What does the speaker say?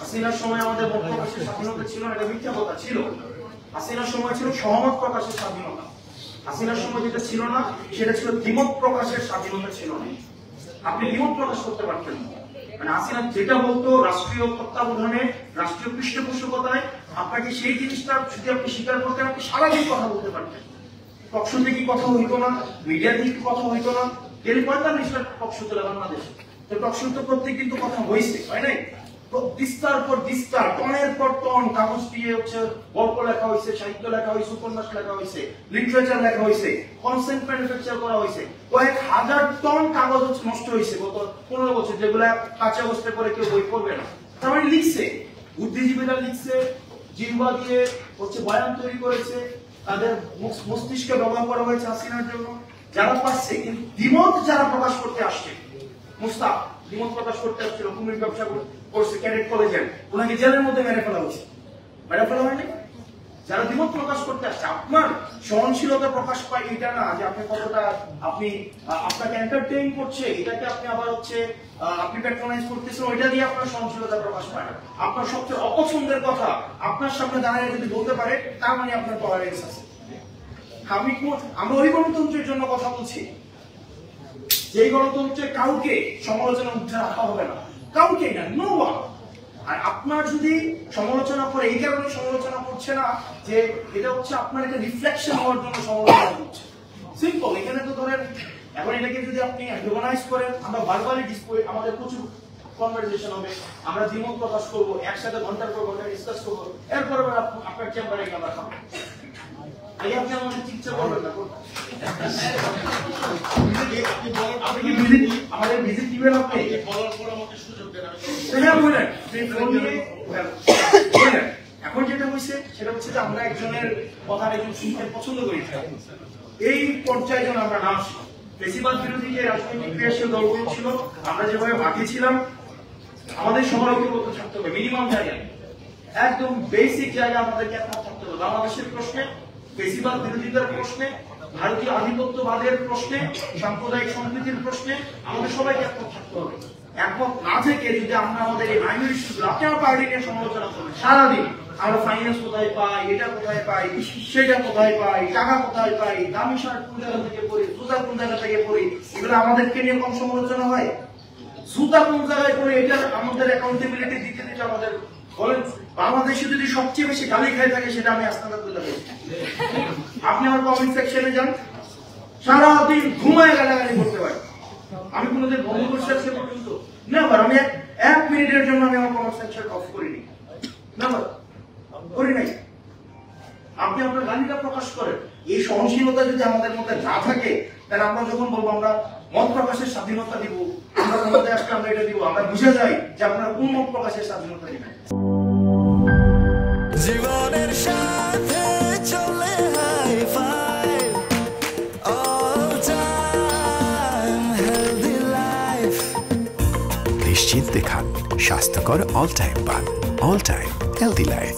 হাসিনার সময় আমাদের মত প্রকাশের স্বাধীনতা ছিল না, এটা মিথ্যা কথা ছিল। হাসিনার সময় ছিল সহমত প্রকাশের স্বাধীনতা। হাসিনার সময় যেটা ছিল না সেটা ছিল দ্বিমত প্রকাশের স্বাধীনতা ছিল না। আপনি দ্বিমত প্রকাশ করতে পারতেন না। মানে হাসিনা যেটা বলতো রাষ্ট্রীয় তত্ত্বাবধানে, রাষ্ট্রীয় পৃষ্ঠপোষকতায়, আপনাকে সেই জিনিসটা যদি আপনি স্বীকার করতেন, আপনি সারাদিন কথা বলতে পারতেন। টকশোতে কি কথা হইতো না, মিডিয়াতে কি কথা হইতো না, এর 45টা টকশো চলে বাংলাদেশে। তো টকশো তো প্রত্যেকদিন তো কথা হয়েছে, হয় নাই? দিস্তার পর দিস্তার, টনের পর টন কাগজ দিয়ে হচ্ছে গল্প লেখা হয়েছে, সাহিত্য লেখা হয়েছে, উপন্যাস লেখা হয়েছে, লিটারেচার লেখা হয়েছে, কনসেন্ট ম্যানুফ্যাকচার করা হয়েছে। কয়েক হাজার টন কাগজ হচ্ছে নষ্ট হয়েছে গত 15 বছর, যেগুলা কাঁচা অবস্থায় পরে কেউ বই পড়বে না। তার মানে লিখছে, বুদ্ধিজীবীরা লিখছে, জিহ্বা দিয়ে হচ্ছে বয়ান তৈরি করেছে, তাদের মস্তিষ্কে ব্যবহার করা হয়েছে হাসিনার জন্য। যারা পাচ্ছে, কিন্তু দ্বিমত যারা প্রকাশ করতে আসছে, মুস্তাক দ্বিমত প্রকাশ করতে আসছিল, কুমির ব্যবসা করছে ক্যাডেট কলেজে, ওনাকে জেলের মধ্যে মেরে ফেলা হয়েছে। মেরে ফেলা হয়নি? যারা দ্বিমত প্রকাশ করতে আসছে, আপনার সহনশীলতা প্রকাশ পায় এটা না যে আপনি কতটা, আপনি আপনাকে এন্টারটেইন করছে, এটাকে আপনি আবার হচ্ছে আপনি প্যাট্রোনাইজ করতেছেন, ওইটা দিয়ে আপনার সহনশীলতা প্রকাশ পায় না। আপনার সবচেয়ে অপছন্দের কথা আপনার সামনে দাঁড়িয়ে যদি বলতে পারে, তার মানে আপনার টলারেন্স আছে। আমরা ওই গণতন্ত্রের জন্য কথা বলছি, যে গণতন্ত্রে কাউকে সমালোচনা উঠে রাখা হবে না, কাউকে না, নো ওয়ান। আর আপনার যদি সমালোচনা করে, এই কারণে সমালোচনা করছে না যে এটা হচ্ছে আপনার একটা রিফ্লেকশন হওয়ার জন্য সমালোচনা করছে, সিম্পল। এখানে তো ধরেন এখন এটাকে যদি আপনি অর্গানাইজ করেন, আমরা ভার্বালি ডিসপ্লে, আমাদের প্রচুর কনভারসেশন হবে, আমরা দ্বিমত প্রকাশ করবো, একসাথে ঘন্টার পর ঘন্টা ডিসকাস করবো, এরপর আপনার চেম্বারে আমরা খাবো। আগে আপনি আমাদের চিকিৎসা করবেন না, আমাদের ভিজিট দিবেন, আপনি বলার পর আমাকে সুযোগ দেন। এখন যেটা হয়েছে সেটা হচ্ছে যে আমরা একজনের কথা একজন শুনতে পছন্দ করি, এই পর্যায়ে যেন আমরা না আসি। বেশিরভাগ বিরোধী যে রাজনৈতিক ক্রিয়াশীল দলগুলো ছিল, আমরা যেভাবে মাঠেছিলাম, আমাদের সবার ঐক্যবদ্ধ থাকতে হবে। মিনিমাম জায়গায়, একদম বেসিক জায়গা আমাদেরকে একমত থাকতে হবে। বাংলাদেশের প্রশ্নে, বেশিরভাগ বিরোধীদের প্রশ্নে, ভারতীয় আধিপত্যবাদের প্রশ্নে, সাম্প্রদায়িক সম্প্রীতির প্রশ্নে আমাদের সবাইকে একমত থাকতে হবে। একমত না থেকে যদি আমরা আমাদের এই মাইনর ইস্যুগুলো, আপনি আমার পার্টি নিয়ে সমালোচনা করবেন সারাদিন, আমরা ফাইন্যান্স কোথায় পাই, এটা কোথায় পাই, সেটা কোথায় পাই, টাকা কোথায় পাই, দামি শার্ট কোন জায়গা থেকে পরি, জুতা কোন জায়গা থেকে পরি, এগুলো আমাদেরকে নিয়ে কম সমালোচনা হয়? জুতা কোন জায়গায় পরি, এটা আমাদের অ্যাকাউন্টেবিলিটি দিতে দিতে আমাদের বলেন। বাংলাদেশে যদি সবচেয়ে বেশি গালি খাই থাকে, সেটা আমি আস্তানাতুল্লাহ বলছি। আপনি আমার কমেন্ট সেকশনে যান, সারাদিন ঘুমায় গালাগালি করতে পারি। আমি কোনোদিন বন্ধ করছি আজকে পর্যন্ত? নেভার। আমি 1 মিনিটের জন্য আমি আমার কমেন্ট সেকশন অফ করিনি, নেভার করি নাই। আপনি আপনার গালিটা প্রকাশ করেন। এই সহনশীলতা যদি আমাদের মধ্যে না থাকে, তাহলে আমরা যখন বলবো আমরা মত প্রকাশের স্বাধীনতা দিব, আমরা ক্ষমতায় আসলে আমরা এটা দিব, আমরা বুঝে যাই যে আপনারা কোন মত প্রকাশের স্বাধীনতা দিবেন। জীবনের সাথে চলে high five, all time healthy life. নিশ্চিন্তে খান, স্বাস্থ্যকর অল টাইম পান। All time healthy life.